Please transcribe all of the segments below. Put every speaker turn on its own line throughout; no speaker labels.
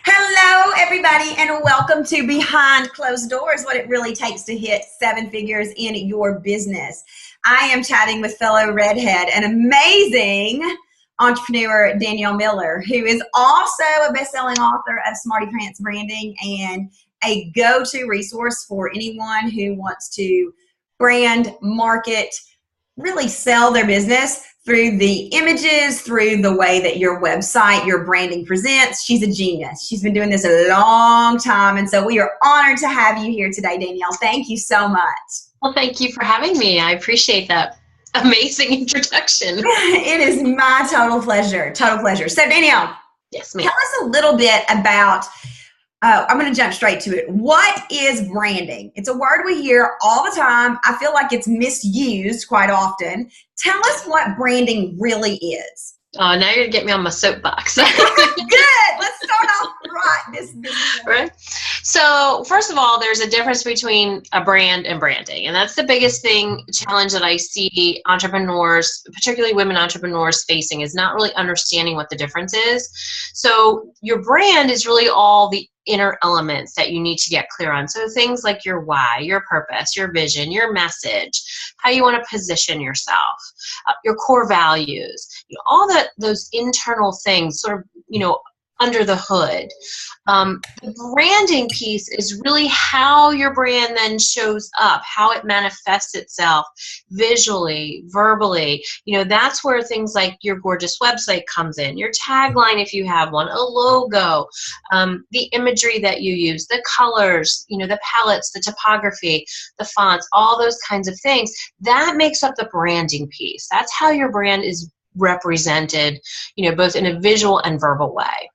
Hello, everybody, and welcome to Behind Closed Doors, what it really takes to hit seven figures in your business. I am chatting with fellow redhead and amazing entrepreneur Danielle Miller, who is also a best-selling author of Smarty Pants Branding and a go-to resource for anyone who wants to brand, market, really sell their business through the images, through the way that your website, your branding presents. She's a genius. She's been doing this a long time. And so we are honored to have you here today, Danielle. Thank you so much.
Well, thank you for having me. I appreciate that amazing introduction.
It is my total pleasure. Total pleasure. So Danielle,
Yes, ma'am.
tell us a little bit about I'm going to jump straight to it. What is branding? It's a word we hear all the time. I feel like it's misused quite often. Tell us what branding really is.
Oh, now you're going to get me on my soapbox.
Good. Let's start off right.
Right. So first of all, there's a difference between a brand and branding. And that's the biggest challenge that I see entrepreneurs, particularly women entrepreneurs, facing, is not really understanding what the difference is. So your brand is really all the inner elements that you need to get clear on. So things like your why, your purpose, your vision, your message, how you want to position yourself, your core values, all those internal things sort of, under the hood. The branding piece is really how your brand then shows up, how it manifests itself visually, verbally. That's where things like your gorgeous website comes in, your tagline if you have one, a logo, the imagery that you use, the colors, the palettes, the typography, the fonts, all those kinds of things. That makes up the branding piece. That's how your brand is represented, both in a visual and verbal way.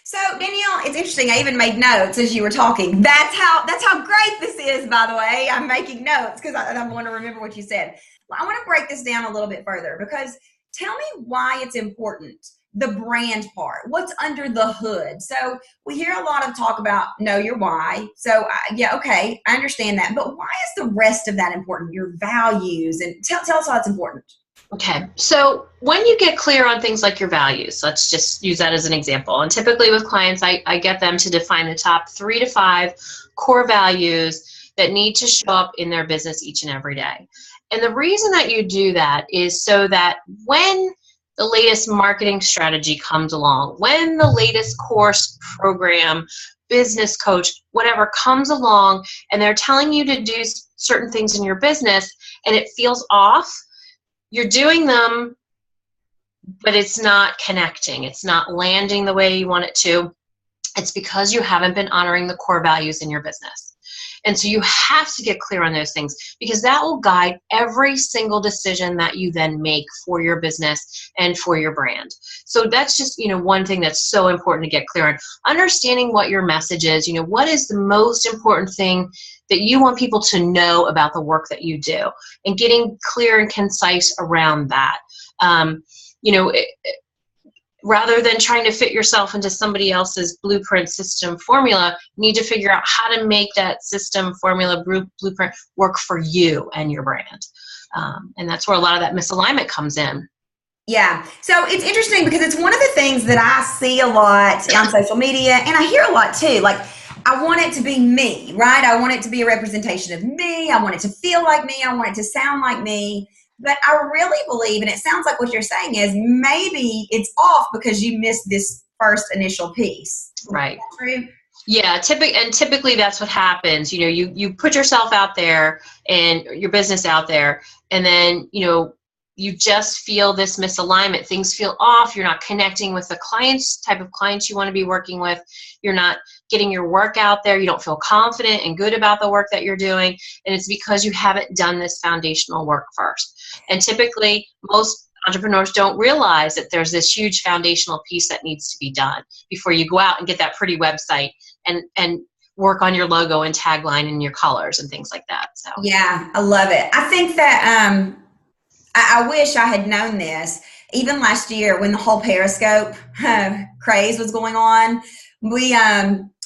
So Danielle, it's interesting. I even made notes as you were talking. That's how great this is, by the way. I'm making notes because I want to remember what you said. Well, I want to break this down a little bit further because tell me why it's important, the brand part. What's under the hood? So we hear a lot of talk about know your why. So yeah, okay, I understand that. But why is the rest of that important? Your values, and tell us why it's important.
Okay, so when you get clear on things like your values, let's just use that as an example. And typically with clients, I get them to define the top 3 to 5 core values that need to show up in their business each and every day. And the reason that you do that is so that when the latest marketing strategy comes along, when the latest course, program, business coach, whatever comes along, and they're telling you to do certain things in your business and it feels off, you're doing them, but it's not connecting. It's not landing the way you want it to. It's because you haven't been honoring the core values in your business. And so you have to get clear on those things because that will guide every single decision that you then make for your business and for your brand. So that's just, one thing that's so important to get clear on. Understanding what your message is, what is the most important thing that you want people to know about the work that you do, and getting clear and concise around that. Rather than trying to fit yourself into somebody else's blueprint, system, formula, you need to figure out how to make that system, formula, blueprint work for you and your brand. And that's where a lot of that misalignment comes in.
Yeah. So it's interesting because it's one of the things that I see a lot on social media, and I hear a lot too. Like, I want it to be me, right? I want it to be a representation of me. I want it to feel like me. I want it to sound like me. But I really believe, and it sounds like what you're saying is maybe it's off because you missed this first initial piece.
Right.
Is that true?
Yeah, typically that's what happens. You put yourself out there and your business out there, and then, you just feel this misalignment. Things feel off. You're not connecting with the type of clients you want to be working with. You're not getting your work out there. You don't feel confident and good about the work that you're doing. And it's because you haven't done this foundational work first. And typically, most entrepreneurs don't realize that there's this huge foundational piece that needs to be done before you go out and get that pretty website and work on your logo and tagline and your colors and things like that. So
yeah, I love it. I think that I wish I had known this. Even last year when the whole Periscope craze was going on, we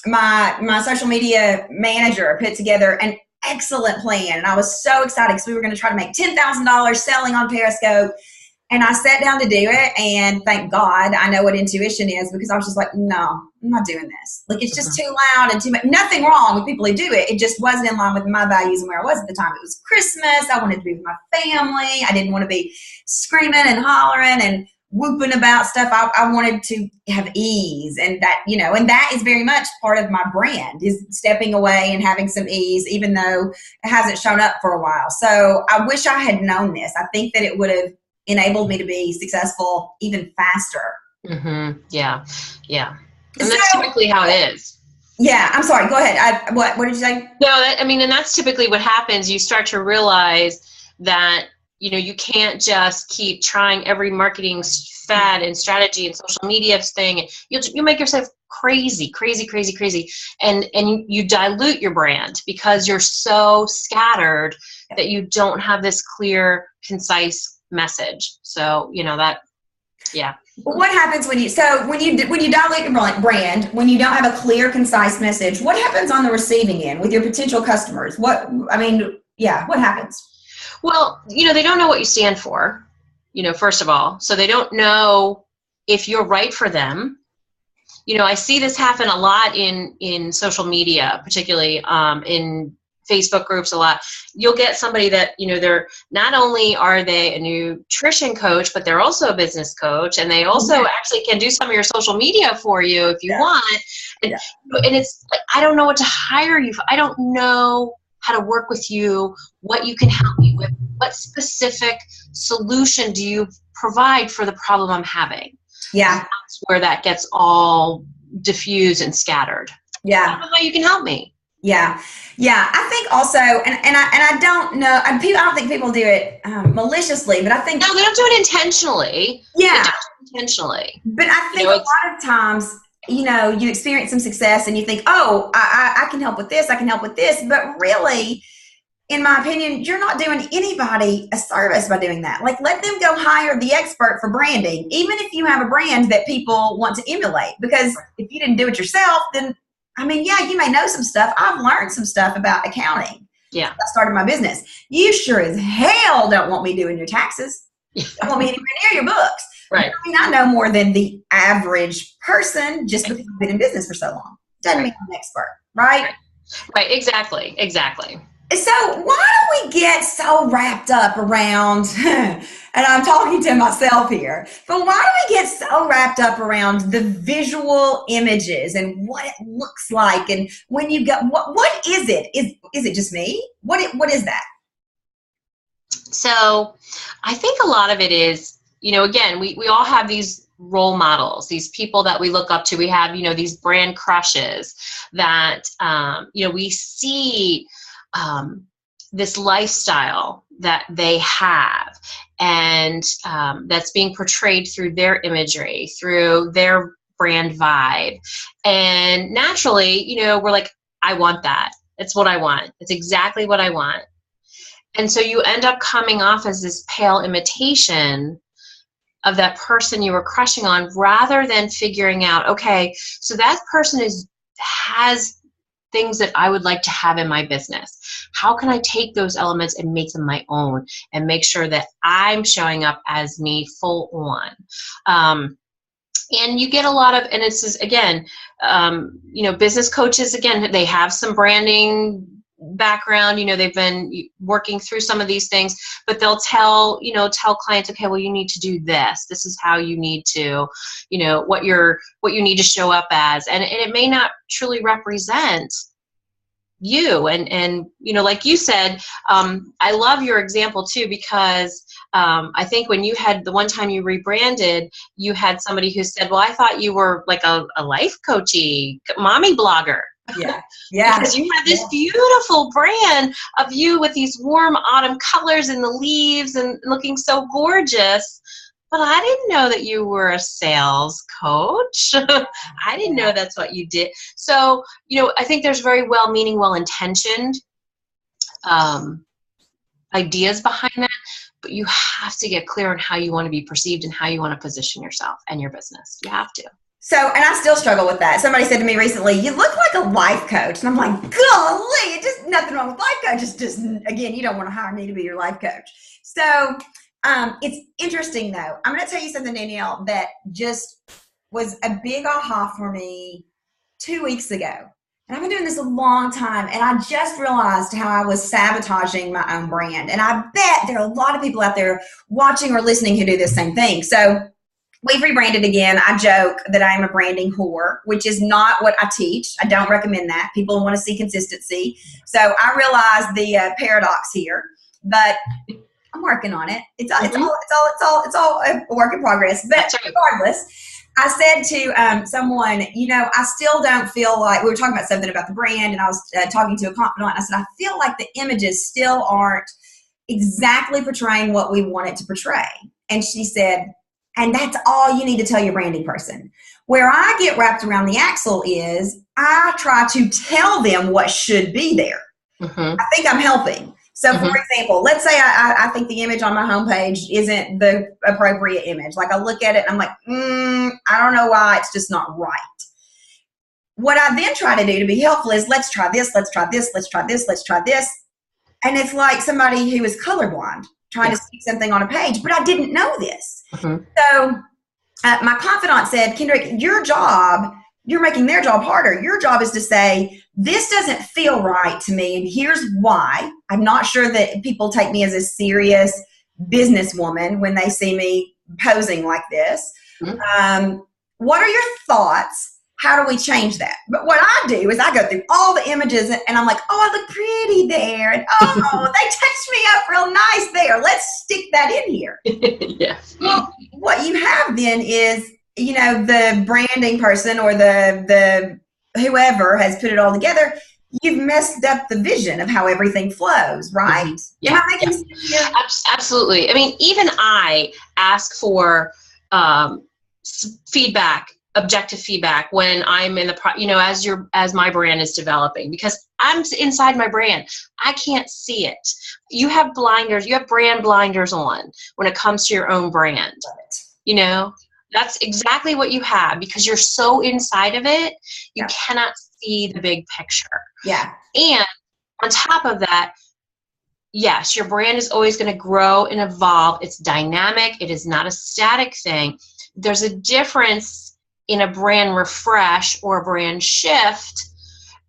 my social media manager put together an excellent plan, and I was so excited because we were going to try to make $10,000 selling on Periscope. And I sat down to do it, and thank God I know what intuition is, because I was just like, no, I'm not doing this. Like, it's just too loud and too much. Nothing wrong with people who do it. It just wasn't in line with my values and where I was at the time. It was Christmas. I wanted to be with my family. I didn't want to be screaming and hollering and whooping about stuff. I wanted to have ease, and that, you know, and that is very much part of my brand, is stepping away and having some ease, even though it hasn't shown up for a while. So I wish I had known this. I think that it would have enabled me to be successful even faster.
Mm-hmm. Yeah. Yeah. And that's typically how it is.
Yeah. I'm sorry. Go ahead. What did you say?
No, and that's typically what happens. You start to realize that, you know, you can't just keep trying every marketing fad and strategy and social media thing. You make yourself crazy. And you dilute your brand because you're so scattered that you don't have this clear, concise message. So, you know, that, yeah.
What happens when you dilute your brand, when you don't have a clear, concise message, what happens on the receiving end with your potential customers? What happens?
Well, you know, they don't know what you stand for, you know, first of all. So they don't know if you're right for them. You know, I see this happen a lot in social media, particularly in Facebook groups a lot. You'll get somebody that, you know, they're not only are they a nutrition coach, but they're also a business coach, and they also actually can do some of your social media for you if you want. And it's like, I don't know what to hire you for. I don't know how to work with you, what you can help me with, what specific solution do you provide for the problem I'm having?
Yeah.
And that's where that gets all diffused and scattered.
Yeah.
I don't know how you can help me.
Yeah. Yeah. I think also, and I don't know, I don't think people do it maliciously, but I think.
No, they don't do it intentionally.
Yeah.
They don't do it intentionally.
But I think a lot of times, you know, you experience some success and you think, oh, I can help with this. I can help with this. But really, in my opinion, you're not doing anybody a service by doing that. Like, let them go hire the expert for branding, even if you have a brand that people want to emulate. Because if you didn't do it yourself, then, I mean, yeah, you may know some stuff. I've learned some stuff about accounting.
Yeah.
I started my business. You sure as hell don't want me doing your taxes. Don't want me anywhere near your books.
Right.
I mean, I know more than the average person just because I've been in business for so long. Doesn't mean I'm an expert, right?
Right. Exactly.
So why do we get so wrapped up around, and I'm talking to myself here, but why do we get so wrapped up around the visual images and what it looks like? And when you go, what is it? Is it just me? What is that?
So I think a lot of it is, you know, again, we all have these role models, these people that we look up to. We have, you know, these brand crushes that, you know, we see this lifestyle that they have, and that's being portrayed through their imagery, through their brand vibe. And naturally, you know, we're like, I want that. It's what I want. It's exactly what I want. And so you end up coming off as this pale imitation of that person you were crushing on, rather than figuring out, okay, so that person has things that I would like to have in my business. How can I take those elements and make them my own, and make sure that I'm showing up as me full on? And you get a lot of, and it's just, again, you know, business coaches, again, they have some branding background, you know, they've been working through some of these things, but they'll tell clients, okay, well, you need to do this. This is how you need to, you know, what you need to show up as. And it may not truly represent you. And, you know, like you said, I love your example too, because I think when you had the one time you rebranded, you had somebody who said, well, I thought you were like a life coachy mommy blogger.
Yeah.
Because you have this beautiful brand of you with these warm autumn colors in the leaves and looking so gorgeous. But I didn't know that you were a sales coach. I didn't know that's what you did. So, you know, I think there's very well-meaning, well-intentioned ideas behind that. But you have to get clear on how you want to be perceived and how you want to position yourself and your business. You have to.
So, and I still struggle with that. Somebody said to me recently, you look like a life coach. And I'm like, golly, it's just nothing wrong with life coaches. Just, again, you don't want to hire me to be your life coach. So It's interesting though. I'm going to tell you something, Danielle, that just was a big aha for me 2 weeks ago. And I've been doing this a long time, and I just realized how I was sabotaging my own brand. And I bet there are a lot of people out there watching or listening who do the same thing. So we've rebranded again. I joke that I am a branding whore, which is not what I teach. I don't recommend that. People want to see consistency. So I realize the paradox here, but I'm working on it. It's all a work in progress. But regardless, I said to someone, I still don't feel like, we were talking about something about the brand, and I was talking to a confidant, and I said, I feel like the images still aren't exactly portraying what we want it to portray. And she said, and that's all you need to tell your branding person. Where I get wrapped around the axle is I try to tell them what should be there. I think I'm helping. So, for example, let's say I think the image on my homepage isn't the appropriate image. Like, I look at it and I'm like, I don't know why, it's just not right. What I then try to do to be helpful is, let's try this, let's try this, let's try this, let's try this. And it's like somebody who is colorblind trying to stick something on a page, but I didn't know this. So my confidant said, Kendrick, your job, you're making their job harder. Your job is to say, this doesn't feel right to me, and here's why. I'm not sure that people take me as a serious businesswoman when they see me posing like this. What are your thoughts? How do we change that? But what I do is I go through all the images, and I'm like, oh, I look pretty there. And oh, they touched me up real nice there. Let's stick that in here.
Yes.
Well, what you have then is, the branding person or the whoever has put it all together, you've messed up the vision of how everything flows, right?
Yeah.
Am I making sense here?
Absolutely. I mean, even I ask for feedback, objective feedback, when I'm in the as my brand is developing, because I'm inside my brand. I can't see it. You have blinders, you have brand blinders on when it comes to your own brand. That's exactly what you have, because you're so inside of it, you cannot see the big picture. Yeah. And on top of that, yes, your brand is always going to grow and evolve. It's dynamic. It is not a static thing. There's a difference in a brand refresh or a brand shift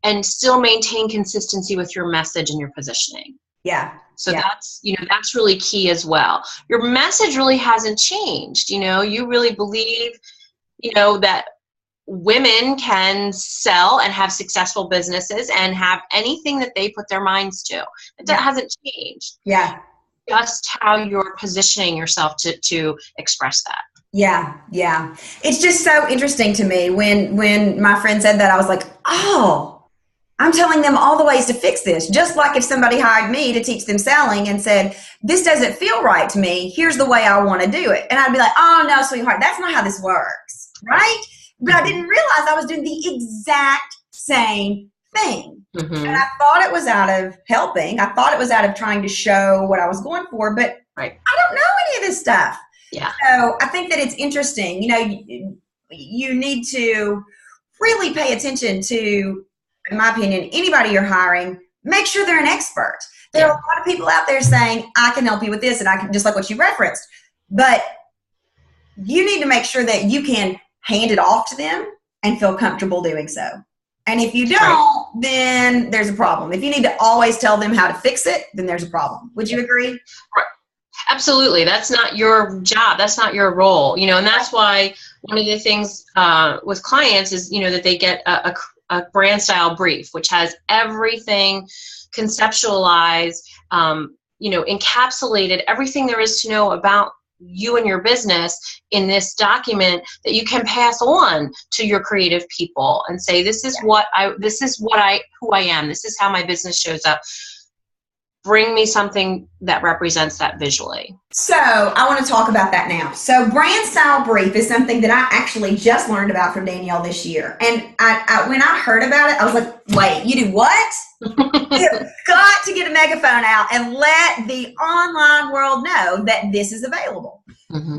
and still maintain consistency with your message and your positioning. Yeah. So that's really key as well. Your message really hasn't changed. You really believe, that women can sell and have successful businesses and have anything that they put their minds to. That hasn't changed. Yeah. Just how you're positioning yourself to express that.
Yeah. Yeah. It's just so interesting to me when my friend said that, I was like, oh, I'm telling them all the ways to fix this. Just like if somebody hired me to teach them selling and said, this doesn't feel right to me, here's the way I want to do it. And I'd be like, oh no, sweetheart, that's not how this works, right? But I didn't realize I was doing the exact same thing. And I thought it was out of helping. I thought it was out of trying to show what I was going for, but I don't know any of this stuff. Yeah. So I think that it's interesting. You need to really pay attention to, in my opinion, anybody you're hiring, make sure they're an expert. There are a lot of people out there saying, I can help you with this, and I can, just like what you referenced. But you need to make sure that you can hand it off to them and feel comfortable doing so. And if you don't, then there's a problem. If you need to always tell them how to fix it, then there's a problem. Would you agree?
Right. Absolutely. That's not your job. That's not your role. And that's why one of the things with clients is, that they get a brand style brief, which has everything conceptualized, encapsulated, everything there is to know about you and your business in this document that you can pass on to your creative people and say, who I am. This is how my business shows up. Bring me something that represents that visually.
So I want to talk about that now. So brand style brief is something that I actually just learned about from Danielle this year. And when I heard about it, I was like, wait, you do what? You've got to get a megaphone out and let the online world know that this is available.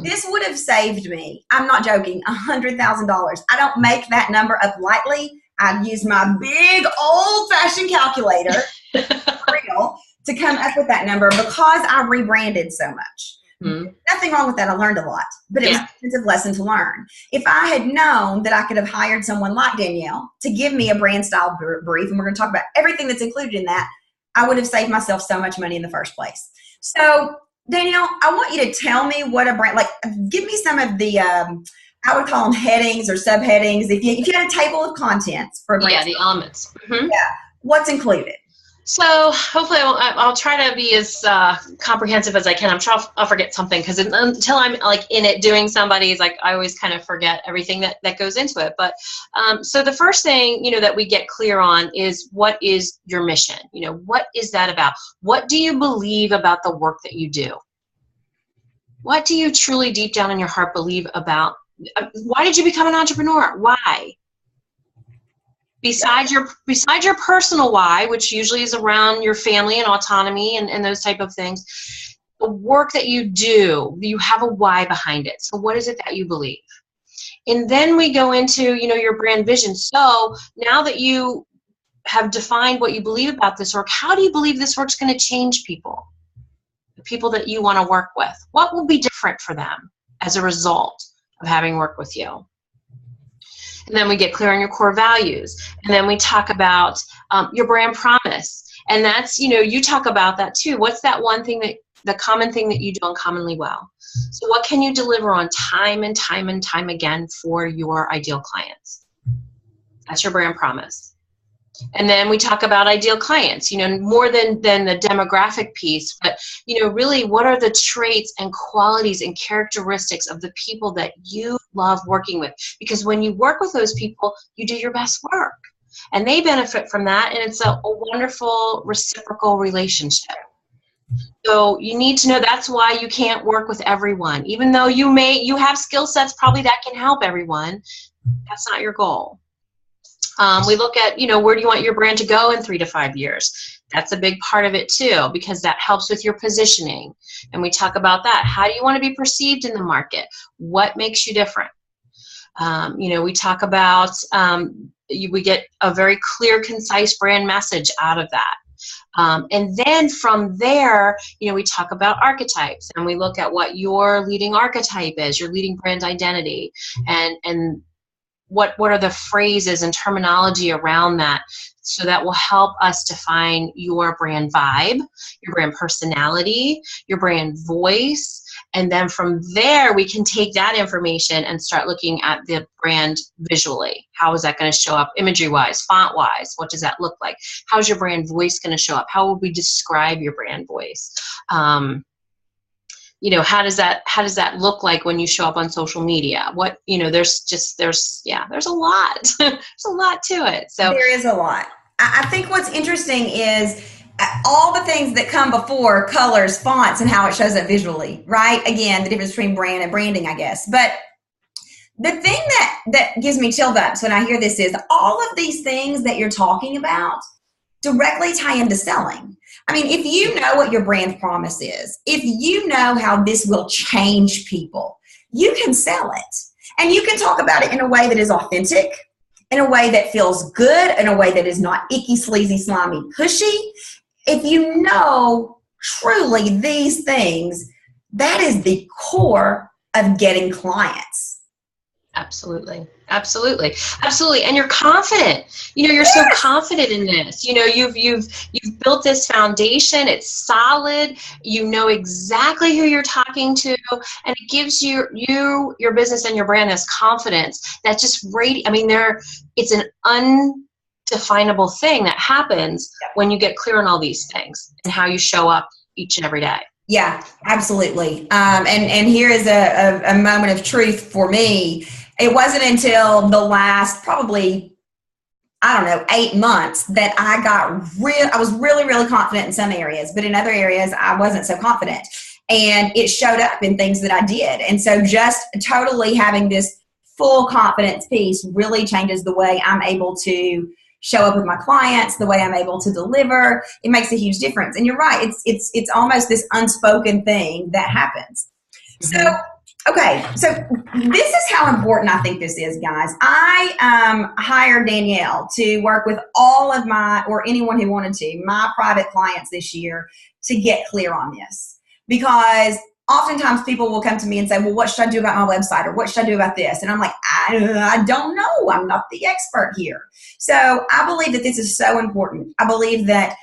This would have saved me, I'm not joking, $100,000. I don't make that number up lightly. I'd use my big old-fashioned calculator to come up with that number because I rebranded so much.
Mm-hmm.
Nothing wrong with that. I learned a lot, but it was an expensive lesson to learn. If I had known that I could have hired someone like Danielle to give me a brand style brief, and we're going to talk about everything that's included in that, I would have saved myself so much money in the first place. So Danielle, I want you to tell me what a brand, like give me some of the, I would call them headings or subheadings. If you had a table of contents for a brand.
Yeah, the elements. Mm-hmm.
Yeah. What's included?
So hopefully I'll try to be as comprehensive as I can. I'm sure I'll forget something because until I'm like in it doing somebody's, like I always kind of forget everything that goes into it. But so the first thing, that we get clear on is what is your mission? What is that about? What do you believe about the work that you do? What do you truly deep down in your heart believe about? Why did you become an entrepreneur? Why? Besides your personal why, which usually is around your family and autonomy and those type of things, the work that you do, you have a why behind it. So what is it that you believe? And then we go into, your brand vision. So now that you have defined what you believe about this work, how do you believe this work's going to change people? The people that you want to work with. What will be different for them as a result of having worked with you? And then we get clear on your core values. And then we talk about your brand promise. And that's, you talk about that too. What's that one thing the common thing that you do uncommonly well? So what can you deliver on time and time and time again for your ideal clients? That's your brand promise. And then we talk about ideal clients, more than the demographic piece, but, really what are the traits and qualities and characteristics of the people that you love working with? Because when you work with those people, you do your best work and they benefit from that. And it's a wonderful reciprocal relationship. So you need to know that's why you can't work with everyone, even though you have skill sets probably that can help everyone. That's not your goal. We look at, where do you want your brand to go in 3 to 5 years? That's a big part of it too, because that helps with your positioning. And we talk about that. How do you want to be perceived in the market? What makes you different? We talk about, we get a very clear, concise brand message out of that. And then from there, we talk about archetypes and we look at what your leading archetype is, your leading brand identity, and what are the phrases and terminology around that, so that will help us define your brand vibe, your brand personality, your brand voice. And then from there, we can take that information and start looking at the brand visually. How is that going to show up imagery-wise, font-wise? What does that look like? How's your brand voice going to show up? How will we describe your brand voice? How does that look like when you show up on social media? What, there's a lot. There's a lot to it. So
there is a lot. I think what's interesting is all the things that come before colors, fonts, and how it shows up visually, right? Again, the difference between brand and branding, I guess. But the thing that gives me chill bumps when I hear this is all of these things that you're talking about directly tie into selling. I mean, if you know what your brand promise is, if you know how this will change people, you can sell it. And you can talk about it in a way that is authentic, in a way that feels good, in a way that is not icky, sleazy, slimy, pushy. If you know truly these things, that is the core of getting clients.
Absolutely. Absolutely. Absolutely. And you're confident, you're so confident in this, you've built this foundation. It's solid. You know exactly who you're talking to, and it gives your business and your brand this confidence that just it's an undefinable thing that happens when you get clear on all these things and how you show up each and every day.
Yeah, absolutely. And here is a moment of truth for me. It wasn't until the last probably, 8 months that I was really, really confident in some areas, but in other areas I wasn't so confident. And it showed up in things that I did. And so just totally having this full confidence piece really changes the way I'm able to show up with my clients, the way I'm able to deliver. It makes a huge difference. And you're right. It's almost this unspoken thing that happens. Mm-hmm. So, okay. So this is how important I think this is, guys. I hired Danielle to work with all of or anyone who wanted to, my private clients this year to get clear on this. Because oftentimes people will come to me and say, well, what should I do about my website? Or what should I do about this? And I'm like, I don't know. I'm not the expert here. So I believe that this is so important. I believe that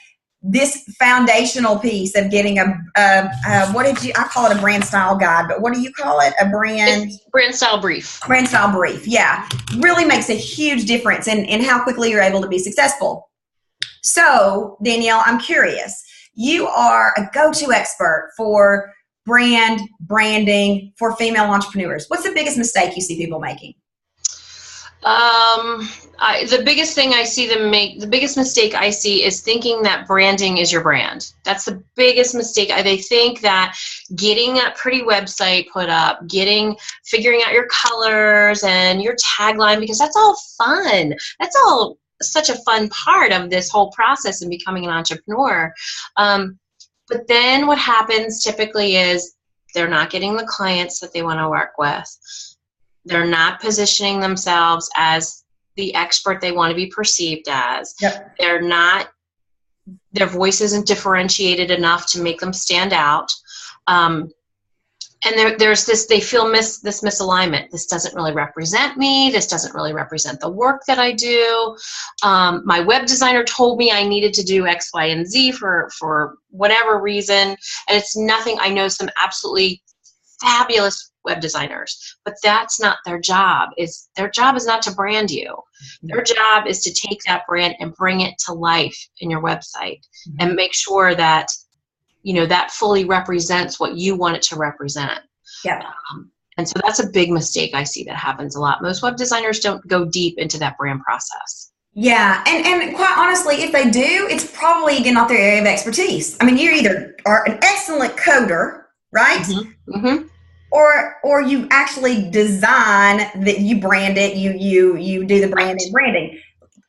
this foundational piece of getting I call it a brand style guide, but what do you call it?
Brand style brief.
Brand style brief, yeah. Really makes a huge difference in how quickly you're able to be successful. So, Danielle, I'm curious. You are a go-to expert for branding for female entrepreneurs. What's the biggest mistake you see people making?
The biggest thing I see them make, the biggest mistake I see is thinking that branding is your brand. That's the biggest mistake. They think that getting a pretty website put up, figuring out your colors and your tagline, because that's all fun. That's all such a fun part of this whole process in becoming an entrepreneur. But then what happens typically is they're not getting the clients that they want to work with. They're not positioning themselves as the expert they want to be perceived as.
Yep.
Their voice isn't differentiated enough to make them stand out. And there's this, they feel this misalignment. This doesn't really represent me. This doesn't really represent the work that I do. My web designer told me I needed to do X, Y, and Z for whatever reason. And it's nothing. I know some absolutely fabulous web designers, but that's not their job. Their job is not to brand you. Their job is to take that brand and bring it to life in your website and make sure that that fully represents what you want it to represent.
Yeah.
And so that's a big mistake I see that happens a lot. Most web designers don't go deep into that brand process.
Yeah, and quite honestly, if they do, it's probably, again, not their area of expertise. I mean, you either are an excellent coder, right?
Mm-hmm. Mm-hmm.
Or you actually design that, you brand it, you do the branding.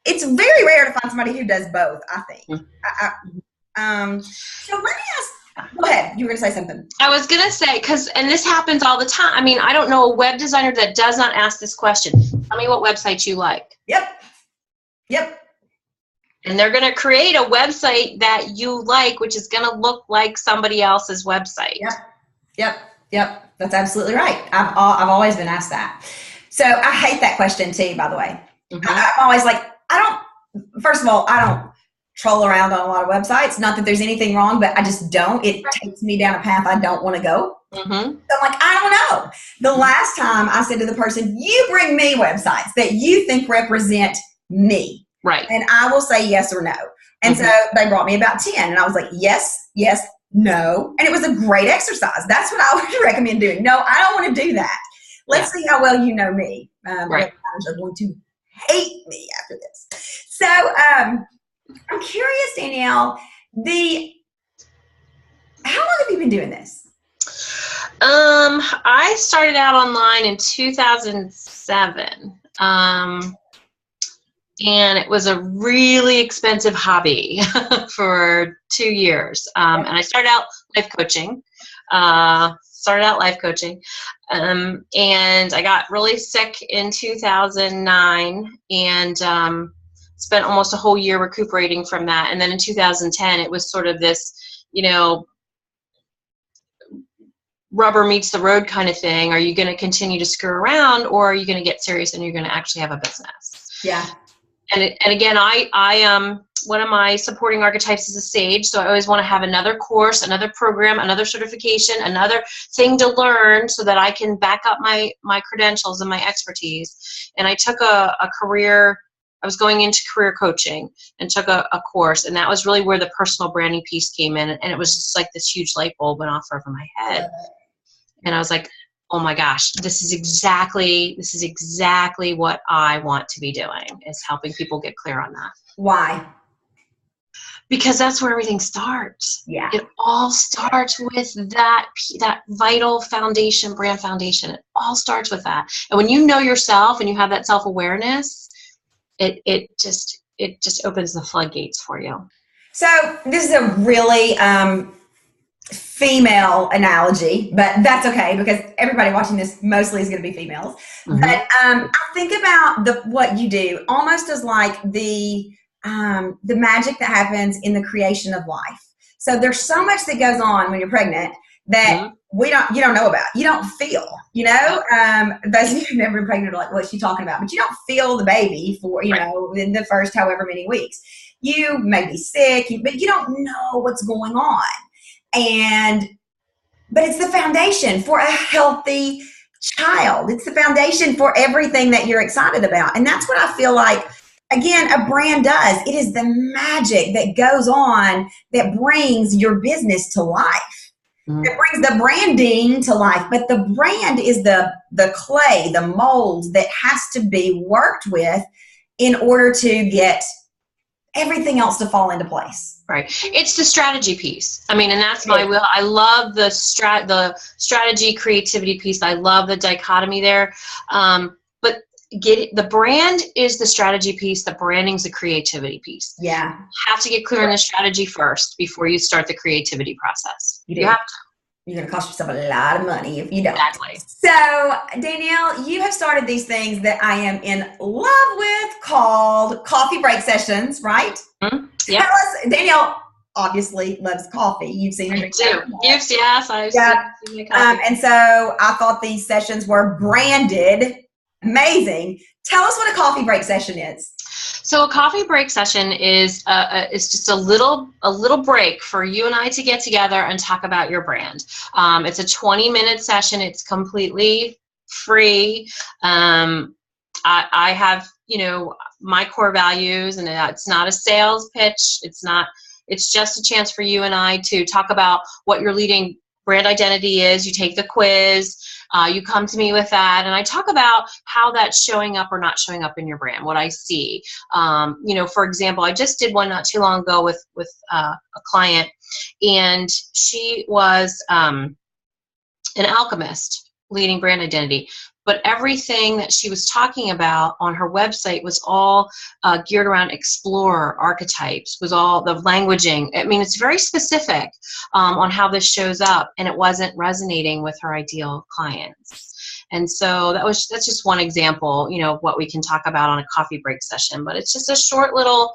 It's very rare to find somebody who does both, I think. So let me ask, go ahead, you were going to say something.
I was going to say, and this happens all the time. I mean, I don't know a web designer that does not ask this question. Tell me what website you like.
Yep.
And they're going to create a website that you like, which is going to look like somebody else's website.
Yep. That's absolutely right. I've always been asked that. So I hate that question too, by the way. Mm-hmm. I'm always like, first of all, I don't troll around on a lot of websites. Not that there's anything wrong, but I just don't. It takes me down a path I don't want to go. Mm-hmm. So I'm like, I don't know. The last time I said to the person, you bring me websites that you think represent me.
Right.
And I will say yes or no. And so they brought me about 10. And I was like, yes, no. And it was a great exercise. That's what I would recommend doing. No, I don't want to do that. Let's see how well you know me. Right. Are going to hate me after this. So I'm curious, Danielle, how long have you been doing this?
I started out online in 2007. And it was a really expensive hobby for 2 years. And I started out life coaching. And I got really sick in 2009 and spent almost a whole year recuperating from that. And then in 2010, it was sort of this, rubber meets the road kind of thing. Are you going to continue to screw around, or are you going to get serious and you're going to actually have a business?
Yeah.
And again, I one of my supporting archetypes is a sage, so I always want to have another course, another program, another certification, another thing to learn so that I can back up my credentials and my expertise. And I took I was going into career coaching and took a course, and that was really where the personal branding piece came in, and it was just like this huge light bulb went off over my head. And I was like, oh my gosh, this is exactly what I want to be doing, is helping people get clear on that.
Why?
Because that's where everything starts.
Yeah.
It all starts with that vital foundation, brand foundation. It all starts with that. And when you know yourself and you have that self-awareness, it just opens the floodgates for you. So
this is a really female analogy, but that's okay because everybody watching this mostly is going to be females. Mm-hmm. But I think about what you do almost as like the magic that happens in the creation of life. So there's so much that goes on when you're pregnant that you don't know about. You don't feel, those of you who've never been pregnant are like, what's she talking about? But you don't feel the baby for, in the first however many weeks. You may be sick, but you don't know what's going on. But it's the foundation for a healthy child. It's the foundation for everything that you're excited about. And that's what I feel like, again, a brand does. It is the magic that goes on that brings your business to life. It brings the branding to life. But the brand is the clay, the mold that has to be worked with in order to get everything else to fall into place.
Right. It's the strategy piece. I mean, and that's my will. I love the strategy, creativity piece. I love the dichotomy there. But the brand is the strategy piece. The branding's the creativity piece.
Yeah.
You have to get clear on the strategy first before you start the creativity process.
You have to. You're going to cost yourself a lot of money if you don't.
Exactly.
So, Danielle, you have started these things that I am in love with called coffee break sessions, right?
Mm-hmm. Yeah.
Tell us, Danielle obviously loves coffee. You've seen her drink.
Yes, I've seen
coffee. And so I thought these sessions were branded. Amazing. Tell us what a coffee break session is.
So a coffee break session is just a little break for you and I to get together and talk about your brand. It's a 20-minute session. It's completely free. I have, my core values, and it's not a sales pitch. It's just a chance for you and I to talk about what your leading brand identity is. You take the quiz, you come to me with that, and I talk about how that's showing up or not showing up in your brand, what I see. For example, I just did one not too long ago with a client, and she was an alchemist, leading brand identity. But everything that she was talking about on her website was all geared around explorer, archetypes, was all the languaging. I mean, it's very specific on how this shows up, and it wasn't resonating with her ideal clients. And so that's just one example, of what we can talk about on a coffee break session. But it's just a short little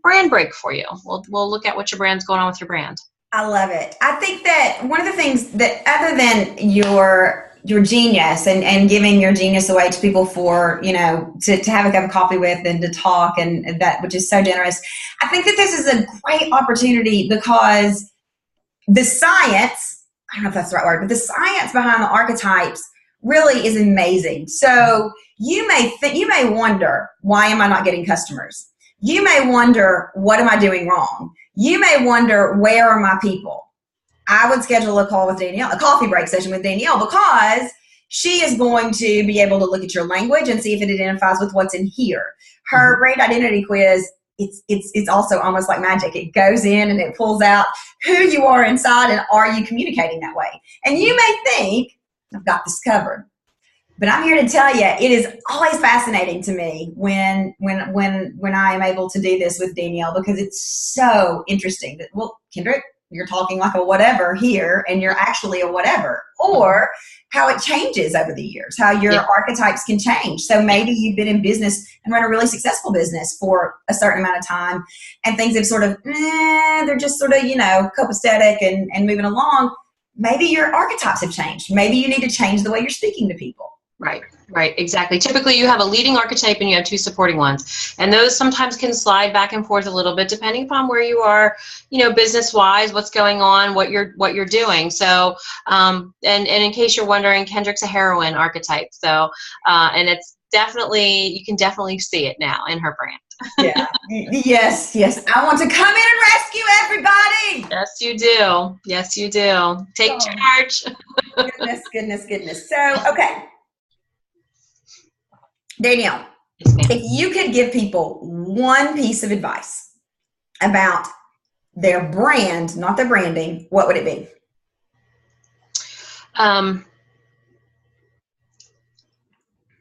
brand break for you. We'll look at what your brand's going on with your brand.
I love it. I think that one of the things that, other than your genius and giving your genius away to people for, to have a cup of coffee with and to talk and that, which is so generous. I think that this is a great opportunity because the science, I don't know if that's the right word, but the science behind the archetypes really is amazing. So you may wonder, why am I not getting customers? You may wonder, what am I doing wrong? You may wonder, where are my people? I would schedule a call with Danielle, a coffee break session with Danielle, because she is going to be able to look at your language and see if it identifies with what's in here. Her brand identity quiz, it's also almost like magic. It goes in and it pulls out who you are inside and are you communicating that way. And you may think, I've got this covered. But I'm here to tell you, it is always fascinating to me when I am able to do this with Danielle, because it's so interesting that, well, Kendrick, you're talking like a whatever here and you're actually a whatever, or how it changes over the years, how your archetypes can change. So maybe you've been in business and run a really successful business for a certain amount of time and things have sort of, they're just sort of, copacetic and moving along. Maybe your archetypes have changed. Maybe you need to change the way you're speaking to people.
Right, exactly. Typically, you have a leading archetype and you have two supporting ones, and those sometimes can slide back and forth a little bit depending upon where you are, business-wise, what's going on, what you're doing. So, and in case you're wondering, Kendrick's a heroine archetype. So, and it's definitely, you can definitely see it now in her brand.
Yeah. Yes. I want to come in and rescue everybody.
Yes, you do. Take charge.
Goodness. So, okay. Danielle, if you could give people one piece of advice about their brand, not their branding, what would it be?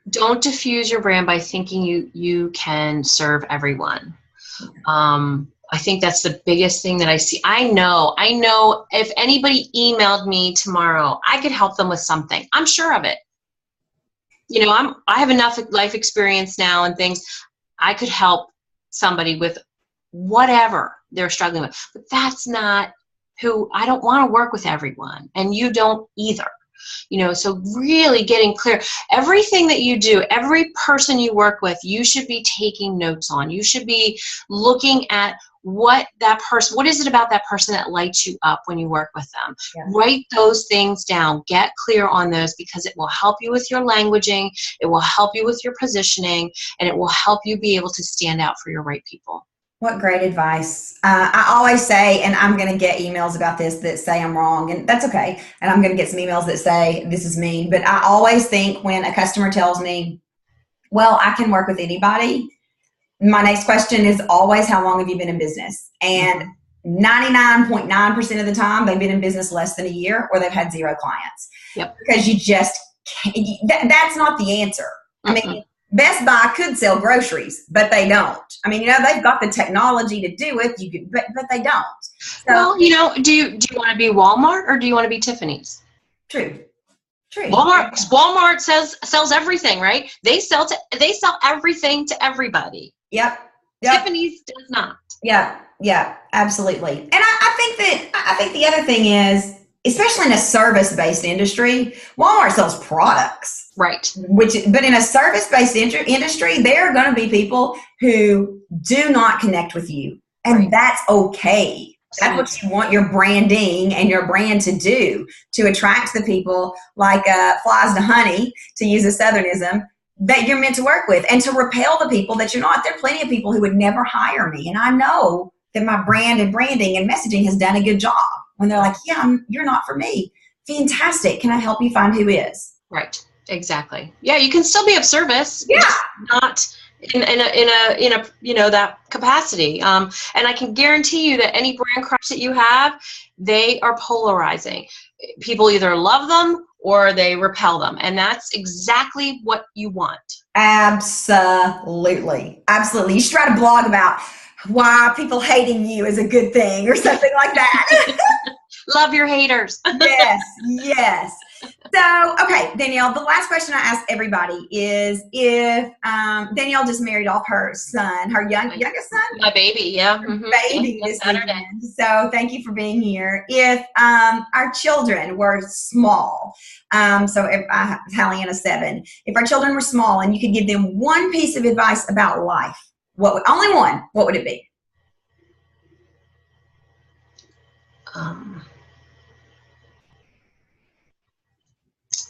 Don't diffuse your brand by thinking you can serve everyone. I think that's the biggest thing that I see. I know if anybody emailed me tomorrow, I could help them with something. I'm sure of it. I have enough life experience now and things. I could help somebody with whatever they're struggling with, but that's not who I don't want to work with everyone, and you don't either. So really getting clear. Everything that you do, every person you work with, you should be taking notes on. You should be looking at what is it about that person that lights you up when you work with them? Yeah. Write those things down. Get clear on those, because it will help you with your languaging, it will help you with your positioning, and it will help you be able to stand out for your right people.
What great advice. I always say, and I'm going to get emails about this that say I'm wrong, and that's okay. And I'm going to get some emails that say this is mean. But I always think when a customer tells me, well, I can work with anybody, my next question is always, how long have you been in business? And 99.9% of the time, they've been in business less than a year, or they've had 0 clients.
Yep.
Because you just can't, that's not the answer. I mean, Best Buy could sell groceries, but they don't. I mean, they've got the technology to do it. But they don't. So,
well, do you want to be Walmart, or do you want to be Tiffany's?
True.
Walmart sells everything, right? They sell everything to everybody.
Yep.
Tiffany's does not.
Yeah, absolutely. And I think the other thing is, especially in a service-based industry, Walmart sells products.
Right.
But in a service-based industry, there are going to be people who do not connect with you. And that's okay. That's what you want your branding and your brand to do, to attract the people like flies to honey, to use a Southernism, that you're meant to work with, and to repel the people that you're not. There are plenty of people who would never hire me. And I know that my brand and branding and messaging has done a good job. When they're like, yeah, you're not for me. Fantastic. Can I help you find who is?
Right. Exactly. Yeah, you can still be of service.
Yeah.
Not in a that capacity. And I can guarantee you that any brand crush that you have, they are polarizing. People either love them or they repel them, and that's exactly what you want.
Absolutely. You should write a blog about why people hating you is a good thing, or something like that.
Love your haters.
Yes. So, okay, Danielle, the last question I ask everybody is if Danielle just married off her son, her youngest son?
My baby, yeah.
Baby this weekend. So thank you for being here. If our children were small, so if Hallie and 7, if our children were small and you could give them one piece of advice about life, only one, what would it be?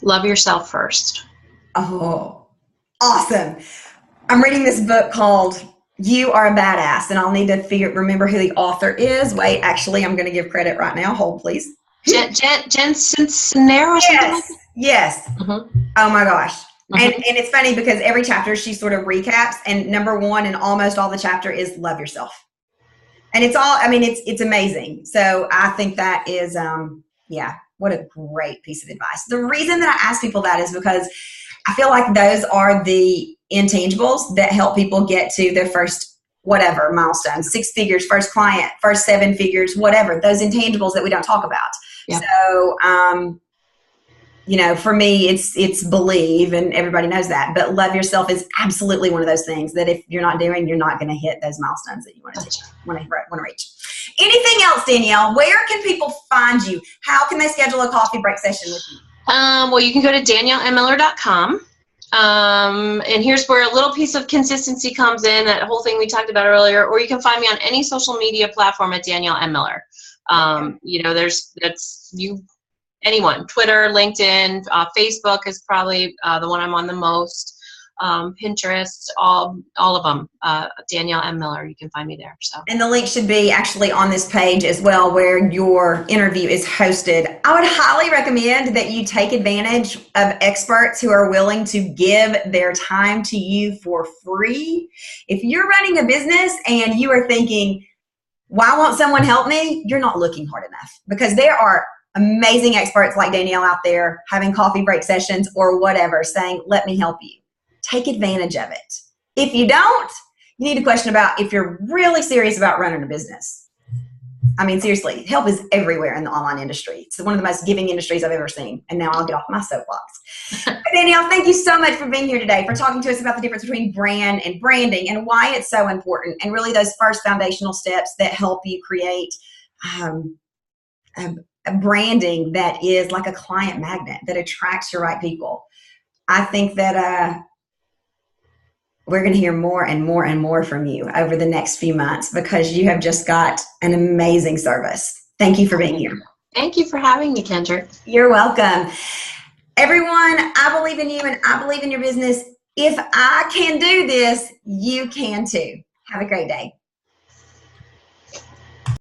Love yourself first.
Oh, awesome. I'm reading this book called You Are a Badass, and I'll need to remember who the author is. Wait, actually, I'm going to give credit right now. Hold, please.
Jen Sincero.
Yes. Mm-hmm. Oh, my gosh. Mm-hmm. And it's funny because every chapter she sort of recaps, and number 1 in almost all the chapter is love yourself. And it's amazing. So I think that is, what a great piece of advice. The reason that I ask people that is because I feel like those are the intangibles that help people get to their first whatever milestone, 6 figures, first client, first 7 figures, whatever, those intangibles that we don't talk about. Yeah. So, for me, it's believe, and everybody knows that, but love yourself is absolutely one of those things that if you're not doing, you're not going to hit those milestones that you want to reach. Anything else, Danielle? Where can people find you? How can they schedule a coffee break session with you?
Well, you can go to daniellemiller.com. And here's where a little piece of consistency comes in, that whole thing we talked about earlier, or you can find me on any social media platform at Danielle M. Miller. Anyone, Twitter, LinkedIn, Facebook is probably the one I'm on the most. Pinterest, all of them. Danielle M. Miller, you can find me there. So. And the link should be actually on this page as well, where your interview is hosted. I would highly recommend that you take advantage of experts who are willing to give their time to you for free. If you're running a business and you are thinking, why won't someone help me? You're not looking hard enough, because there are amazing experts like Danielle out there having coffee break sessions or whatever, saying, let me help you. Take advantage of it. If you don't, you need to question about if you're really serious about running a business. I mean, seriously, help is everywhere in the online industry. It's one of the most giving industries I've ever seen. And now I'll get off my soapbox. Danielle, thank you so much for being here today, for talking to us about the difference between brand and branding and why it's so important, and really those first foundational steps that help you create
a branding that is like a client magnet that attracts your right people. I think that we're going to hear more and more and more from you over the next few months because you have just got an amazing service. Thank you for being here.
Thank you for having me, Kendra.
You're welcome. Everyone, I believe in you and I believe in your business. If I can do this, you can too. Have a great day.